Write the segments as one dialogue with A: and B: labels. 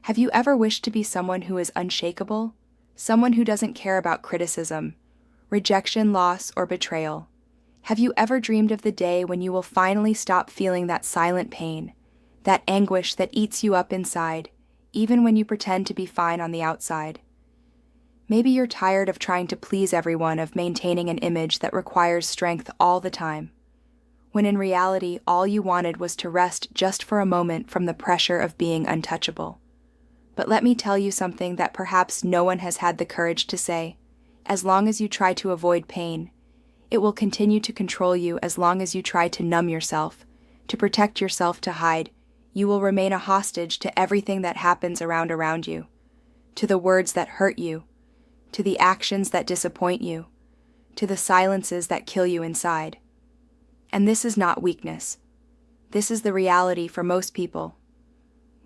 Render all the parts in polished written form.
A: Have you ever wished to be someone who is unshakable? Someone who doesn't care about criticism, rejection, loss, or betrayal? Have you ever dreamed of the day when you will finally stop feeling that silent pain, that anguish that eats you up inside, even when you pretend to be fine on the outside? Maybe you're tired of trying to please everyone, of maintaining an image that requires strength all the time, when in reality all you wanted was to rest just for a moment from the pressure of being untouchable. But let me tell you something that perhaps no one has had the courage to say. As long as you try to avoid pain, it will continue to control you. As long as you try to numb yourself, to protect yourself, to hide, you will remain a hostage to everything that happens around you, to the words that hurt you, to the actions that disappoint you, to the silences that kill you inside. And this is not weakness. This is the reality for most people.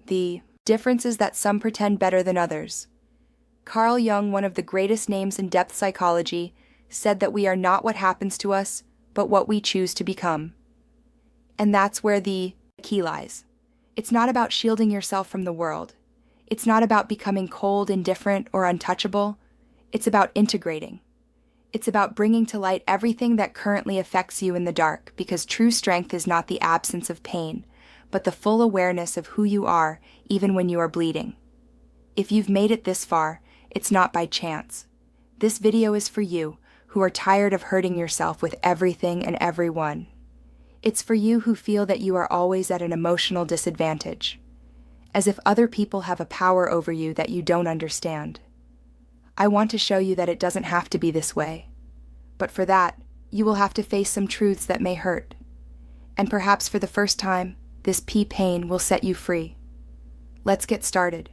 A: The difference is that some pretend better than others. Carl Jung, one of the greatest names in depth psychology, said that we are not what happens to us, but what we choose to become. And that's where the key lies. It's not about shielding yourself from the world. It's not about becoming cold, indifferent, or untouchable. It's about integrating. It's about bringing to light everything that currently affects you in the dark, because true strength is not the absence of pain, but the full awareness of who you are, even when you are bleeding. If you've made it this far, it's not by chance. This video is for you, who are tired of hurting yourself with everything and everyone. It's for you who feel that you are always at an emotional disadvantage, as if other people have a power over you that you don't understand. I want to show you that it doesn't have to be this way. But for that, you will have to face some truths that may hurt. And perhaps for the first time, this pain will set you free. Let's get started.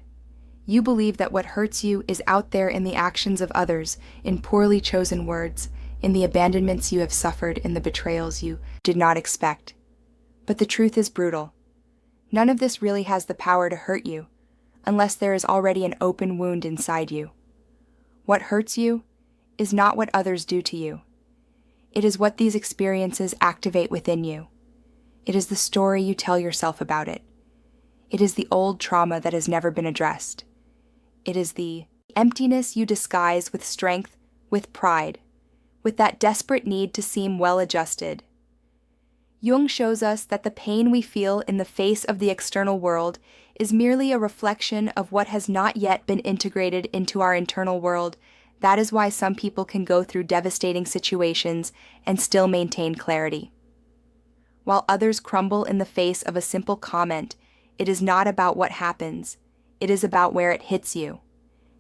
A: You believe that what hurts you is out there in the actions of others, in poorly chosen words, in the abandonments you have suffered, in the betrayals you did not expect. But the truth is brutal. None of this really has the power to hurt you, unless there is already an open wound inside you. What hurts you is not what others do to you. It is what these experiences activate within you. It is the story you tell yourself about it. It is the old trauma that has never been addressed. It is the emptiness you disguise with strength, with pride, with that desperate need to seem well-adjusted. Jung shows us that the pain we feel in the face of the external world is merely a reflection of what has not yet been integrated into our internal world. That is why some people can go through devastating situations and still maintain clarity. While others crumble in the face of a simple comment, it is not about what happens. It is about where it hits you.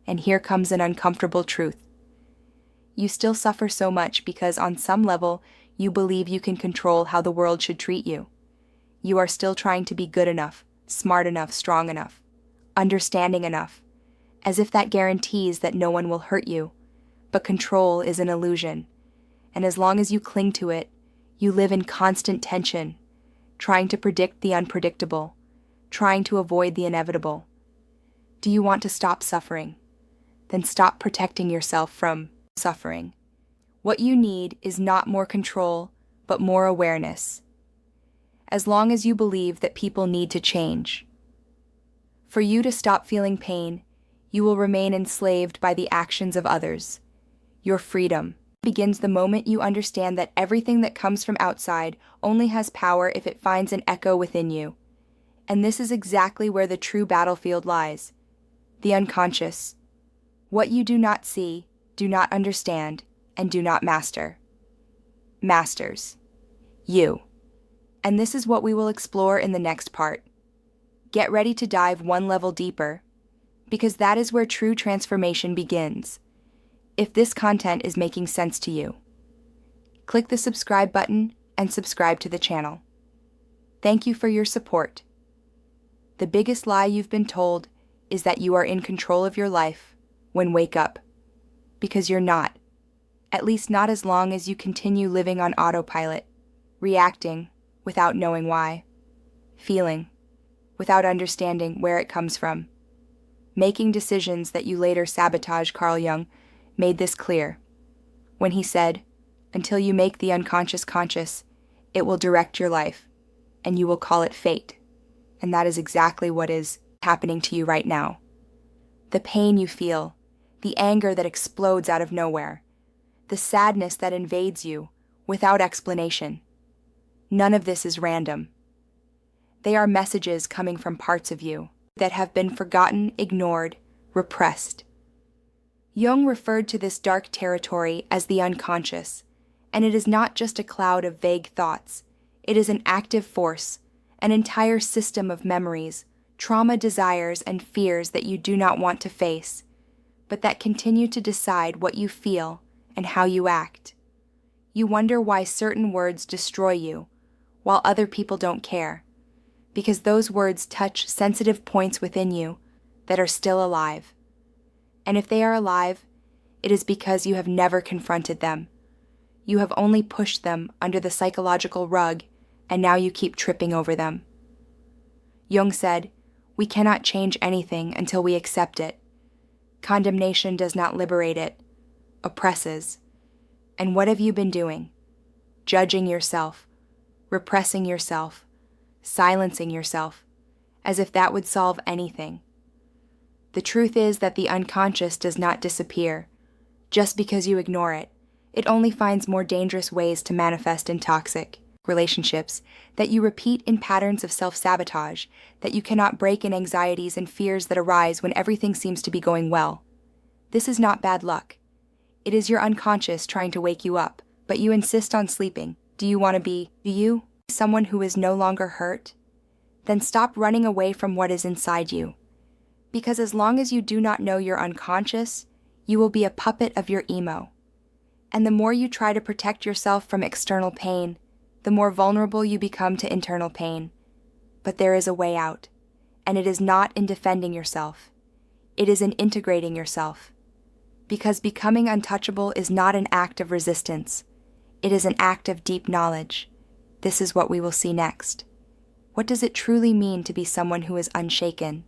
A: And here comes an uncomfortable truth. You still suffer so much because on some level, you believe you can control how the world should treat you. You are still trying to be good enough, smart enough, strong enough, understanding enough, as if that guarantees that no one will hurt you. But control is an illusion, and as long as you cling to it, you live in constant tension, trying to predict the unpredictable, trying to avoid the inevitable. Do you want to stop suffering? Then stop protecting yourself from suffering. What you need is not more control, but more awareness. As long as you believe that people need to change. For you to stop feeling pain, you will remain enslaved by the actions of others. Your freedom begins the moment you understand that everything that comes from outside only has power if it finds an echo within you. And this is exactly where the true battlefield lies. The unconscious. What you do not see, do not understand, and do not master. Masters. You. And this is what we will explore in the next part. Get ready to dive one level deeper, because that is where true transformation begins. If this content is making sense to you, click the subscribe button and subscribe to the channel. Thank you for your support. The biggest lie you've been told is that you are in control of your life when wake up, because you're not. At least not as long as you continue living on autopilot, reacting without knowing why, feeling without understanding where it comes from, making decisions that you later sabotage. Carl Jung made this clear when he said, "Until you make the unconscious conscious, it will direct your life, and you will call it fate." And that is exactly what is happening to you right now. The pain you feel, the anger that explodes out of nowhere, the sadness that invades you without explanation. None of this is random. They are messages coming from parts of you that have been forgotten, ignored, repressed. Jung referred to this dark territory as the unconscious, and it is not just a cloud of vague thoughts. It is an active force, an entire system of memories, trauma, desires, and fears that you do not want to face, but that continue to decide what you feel and how you act. You wonder why certain words destroy you, while other people don't care, because those words touch sensitive points within you that are still alive. And if they are alive, it is because you have never confronted them. You have only pushed them under the psychological rug, and now you keep tripping over them. Jung said, "We cannot change anything until we accept it. Condemnation does not liberate it, oppresses. And what have you been doing? Judging yourself, repressing yourself, silencing yourself, as if that would solve anything. The truth is that the unconscious does not disappear. Just because you ignore it, it only finds more dangerous ways to manifest in toxic relationships that you repeat in patterns of self-sabotage that you cannot break in anxieties and fears that arise when everything seems to be going well. This is not bad luck. It is your unconscious trying to wake you up, but you insist on sleeping. Do you someone who is no longer hurt? Then stop running away from what is inside you. Because as long as you do not know your unconscious, you will be a puppet of your ego. And the more you try to protect yourself from external pain, the more vulnerable you become to internal pain. But there is a way out, and it is not in defending yourself. It is in integrating yourself. Because becoming untouchable is not an act of resistance. It is an act of deep knowledge. This is what we will see next. What does it truly mean to be someone who is unshaken?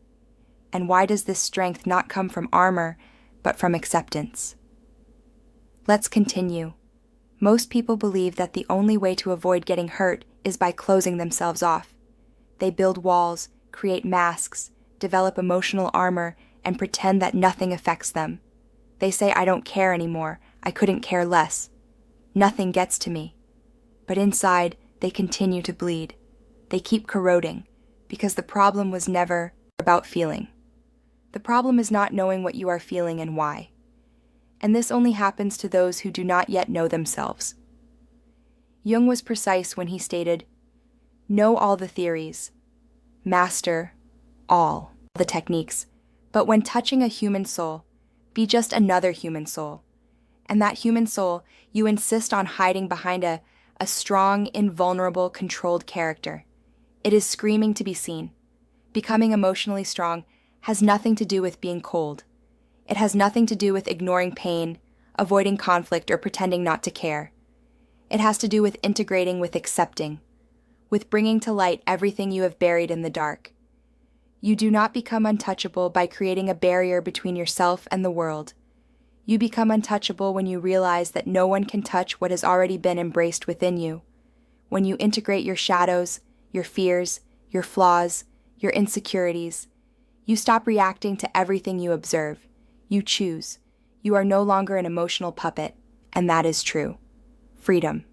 A: And why does this strength not come from armor, but from acceptance? Let's continue. Most people believe that the only way to avoid getting hurt is by closing themselves off. They build walls, create masks, develop emotional armor, and pretend that nothing affects them. They say, "I don't care anymore. I couldn't care less. Nothing gets to me." But inside, they continue to bleed. They keep corroding, because the problem was never about feeling. The problem is not knowing what you are feeling and why. And this only happens to those who do not yet know themselves. Jung was precise when he stated, "Know all the theories, master all the techniques, but when touching a human soul, be just another human soul. And that human soul, you insist on hiding behind a strong, invulnerable, controlled character. It is screaming to be seen. Becoming emotionally strong has nothing to do with being cold. It has nothing to do with ignoring pain, avoiding conflict, or pretending not to care. It has to do with integrating with accepting, with bringing to light everything you have buried in the dark. You do not become untouchable by creating a barrier between yourself and the world. You become untouchable when you realize that no one can touch what has already been embraced within you. When you integrate your shadows, your fears, your flaws, your insecurities, you stop reacting to everything you observe. You choose. You are no longer an emotional puppet, and that is true. Freedom.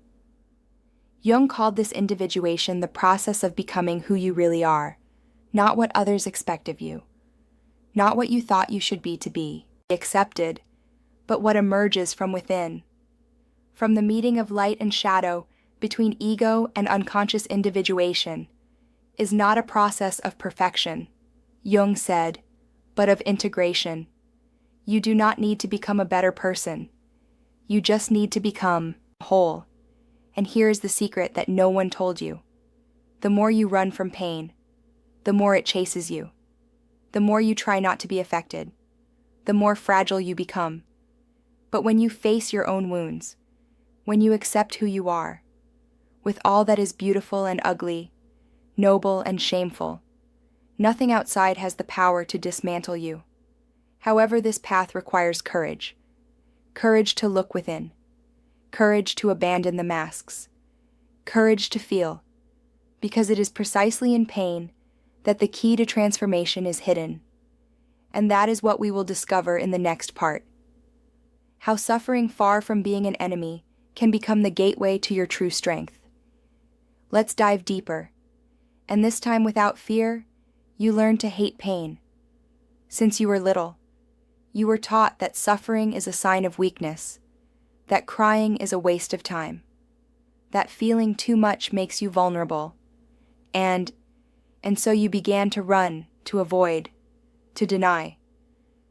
A: Jung called this individuation the process of becoming who you really are, not what others expect of you, not what you thought you should be to be accepted, but what emerges from within. From the meeting of light and shadow between ego and unconscious individuation is not a process of perfection, Jung said, but of integration. You do not need to become a better person. You just need to become whole. And here is the secret that no one told you. The more you run from pain, the more it chases you. The more you try not to be affected, the more fragile you become. But when you face your own wounds, when you accept who you are, with all that is beautiful and ugly, noble and shameful, nothing outside has the power to dismantle you. However, this path requires courage. Courage to look within. Courage to abandon the masks. Courage to feel. Because it is precisely in pain that the key to transformation is hidden. And that is what we will discover in the next part. How suffering, far from being an enemy, can become the gateway to your true strength. Let's dive deeper. And this time, without fear, you learn to hate pain. Since you were little, you were taught that suffering is a sign of weakness, that crying is a waste of time, that feeling too much makes you vulnerable, and so you began to run, to avoid, to deny.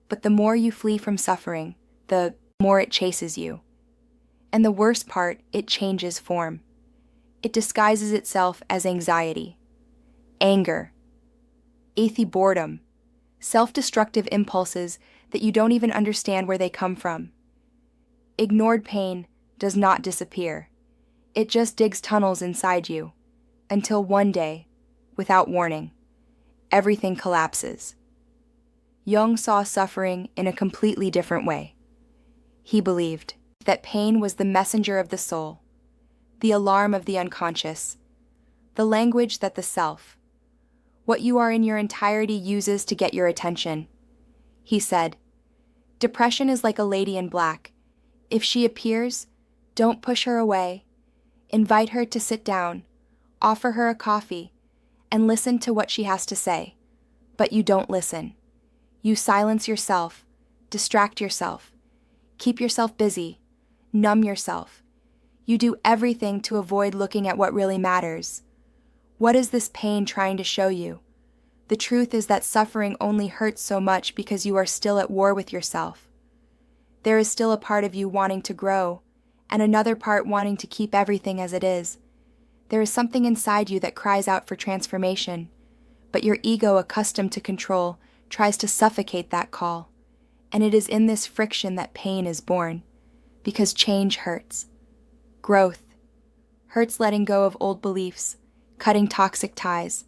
A: But the more you flee from suffering, the more it chases you. And the worst part, it changes form. It disguises itself as anxiety, anger, boredom, self-destructive impulses that you don't even understand where they come from. Ignored pain does not disappear. It just digs tunnels inside you, until one day, without warning, everything collapses. Jung saw suffering in a completely different way. He believed that pain was the messenger of the soul, the alarm of the unconscious, the language that the self, what you are in your entirety, uses to get your attention. He said, "Depression is like a lady in black. If she appears, don't push her away. Invite her to sit down, offer her a coffee, and listen to what she has to say. But you don't listen. You silence yourself, distract yourself, keep yourself busy, numb yourself. You do everything to avoid looking at what really matters. What is this pain trying to show you? The truth is that suffering only hurts so much because you are still at war with yourself. There is still a part of you wanting to grow, and another part wanting to keep everything as it is. There is something inside you that cries out for transformation, but your ego, accustomed to control, tries to suffocate that call. And it is in this friction that pain is born, because change hurts. Growth hurts, letting go of old beliefs, cutting toxic ties,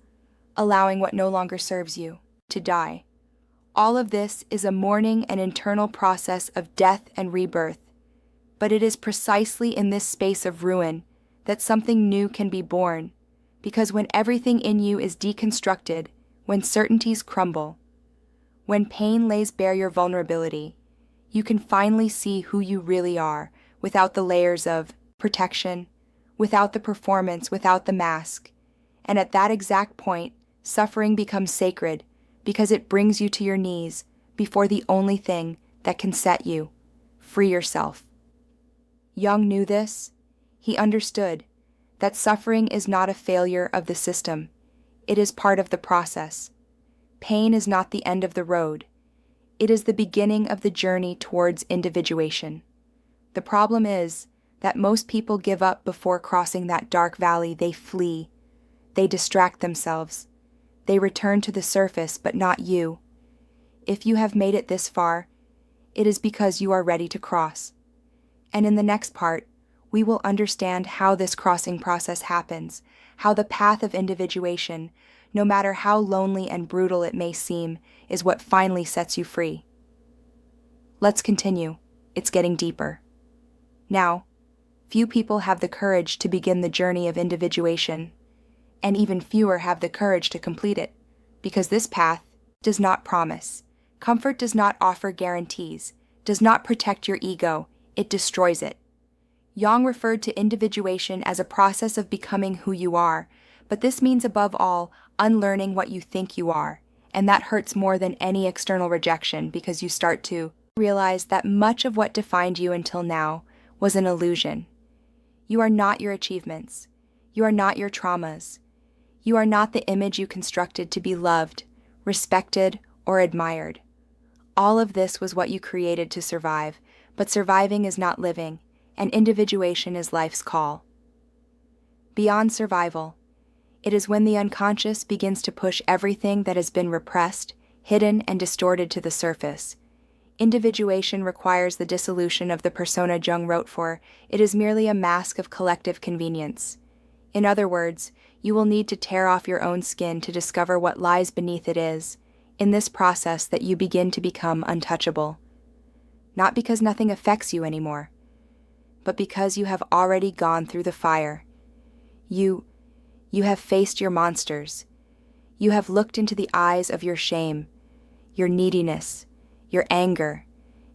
A: allowing what no longer serves you to die. All of this is a mourning and internal process of death and rebirth. But it is precisely in this space of ruin that something new can be born, because when everything in you is deconstructed, when certainties crumble, when pain lays bare your vulnerability, you can finally see who you really are, without the layers of protection, without the performance, without the mask. And at that exact point, suffering becomes sacred, because it brings you to your knees before the only thing that can set you free, yourself. Jung knew this. He understood that suffering is not a failure of the system. It is part of the process. Pain is not the end of the road. It is the beginning of the journey towards individuation. The problem is that most people give up before crossing that dark valley. They flee. They distract themselves. They return to the surface, but not you. If you have made it this far, it is because you are ready to cross. And in the next part, we will understand how this crossing process happens, how the path of individuation, no matter how lonely and brutal it may seem, is what finally sets you free. Let's continue. It's getting deeper. Now, few people have the courage to begin the journey of individuation, and even fewer have the courage to complete it, because this path does not promise. Comfort does not offer guarantees, does not protect your ego, it destroys it. Jung referred to individuation as a process of becoming who you are, but this means above all, unlearning what you think you are, and that hurts more than any external rejection, because you start to realize that much of what defined you until now was an illusion. You are not your achievements. You are not your traumas. You are not the image you constructed to be loved, respected, or admired. All of this was what you created to survive, but surviving is not living, and individuation is life's call. Beyond survival, it is when the unconscious begins to push everything that has been repressed, hidden, and distorted to the surface. Individuation requires the dissolution of the persona Jung wrote for. It is merely a mask of collective convenience. In other words, you will need to tear off your own skin to discover what lies beneath it is, in this process that you begin to become untouchable. Not because nothing affects you anymore, but because you have already gone through the fire. You have faced your monsters. You have looked into the eyes of your shame, your neediness, your anger,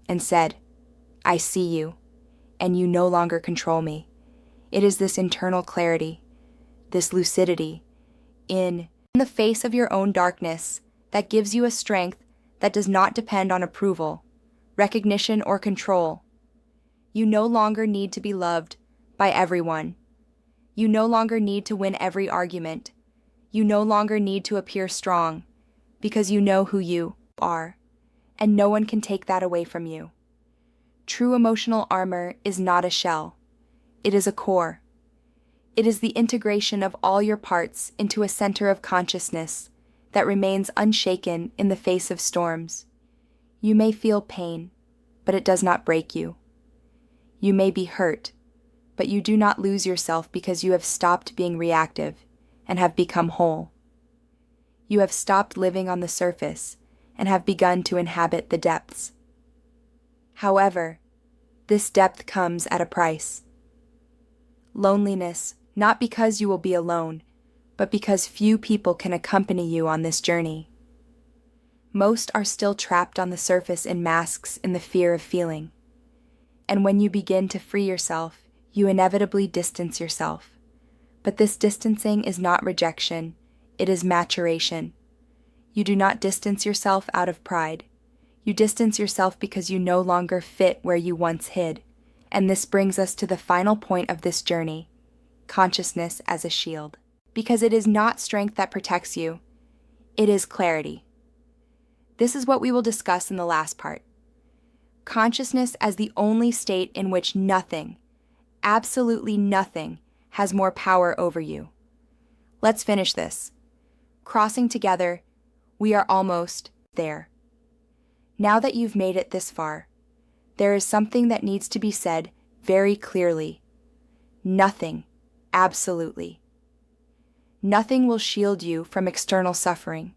A: and said, I see you, and you no longer control me. It is this internal clarity, this lucidity, in the face of your own darkness, that gives you a strength that does not depend on approval, recognition, or control. You no longer need to be loved by everyone. You no longer need to win every argument. You no longer need to appear strong, because you know who you are, and no one can take that away from you. True emotional armor is not a shell. It is a core. It is the integration of all your parts into a center of consciousness that remains unshaken in the face of storms. You may feel pain, but it does not break you. You may be hurt, but you do not lose yourself because you have stopped being reactive and have become whole. You have stopped living on the surface and have begun to inhabit the depths. However, this depth comes at a price. Loneliness, not because you will be alone, but because few people can accompany you on this journey. Most are still trapped on the surface in masks in the fear of feeling. And when you begin to free yourself, you inevitably distance yourself. But this distancing is not rejection, it is maturation. You do not distance yourself out of pride. You distance yourself because you no longer fit where you once hid. And this brings us to the final point of this journey, consciousness as a shield. Because it is not strength that protects you, it is clarity. This is what we will discuss in the last part. Consciousness as the only state in which nothing, absolutely nothing, has more power over you. Let's finish this. Crossing together, we are almost there. Now that you've made it this far, there is something that needs to be said very clearly. Nothing, absolutely. Nothing will shield you from external suffering.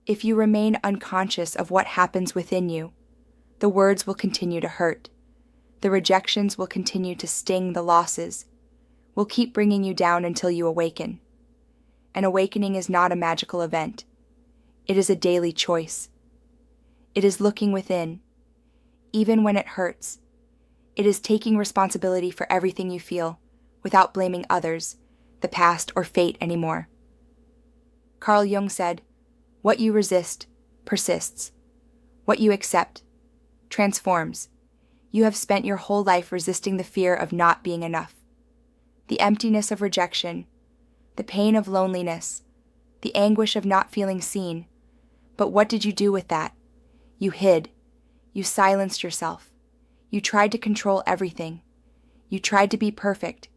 A: If you remain unconscious of what happens within you, the words will continue to hurt. The rejections will continue to sting. The losses will keep bringing you down until you awaken. An awakening is not a magical event. It is a daily choice. It is looking within, even when it hurts. It is taking responsibility for everything you feel, without blaming others, the past, or fate anymore. Carl Jung said, "What you resist persists. What you accept transforms." You have spent your whole life resisting the fear of not being enough, the emptiness of rejection, the pain of loneliness, the anguish of not feeling seen. But what did you do with that? You hid. You silenced yourself. You tried to control everything. You tried to be perfect.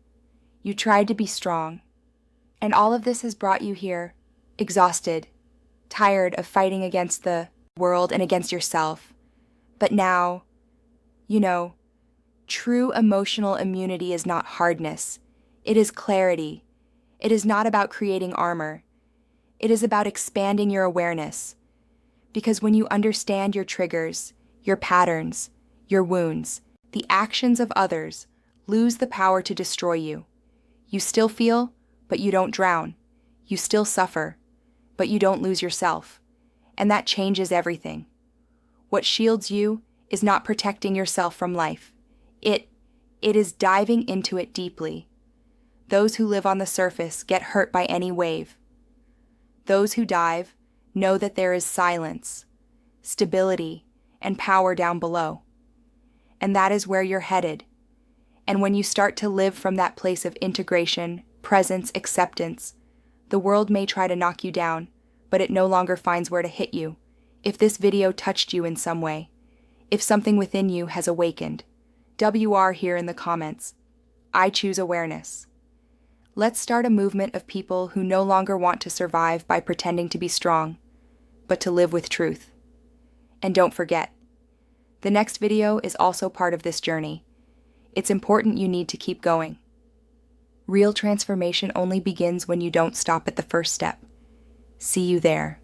A: You tried to be strong. And all of this has brought you here, exhausted, tired of fighting against the world and against yourself. But now, you know, true emotional immunity is not hardness. It is clarity. It is not about creating armor. It is about expanding your awareness. Because when you understand your triggers, your patterns, your wounds, the actions of others lose the power to destroy you. You still feel, but you don't drown. You still suffer, but you don't lose yourself. And that changes everything. What shields you is not protecting yourself from life. It is diving into it deeply. Those who live on the surface get hurt by any wave. Those who dive know that there is silence, stability, and power down below. And that is where you're headed. And when you start to live from that place of integration, presence, acceptance, the world may try to knock you down, but it no longer finds where to hit you. If this video touched you in some way, if something within you has awakened, WR here in the comments. I choose awareness. Let's start a movement of people who no longer want to survive by pretending to be strong, but to live with truth. And don't forget, the next video is also part of this journey. It's important you need to keep going. Real transformation only begins when you don't stop at the first step. See you there.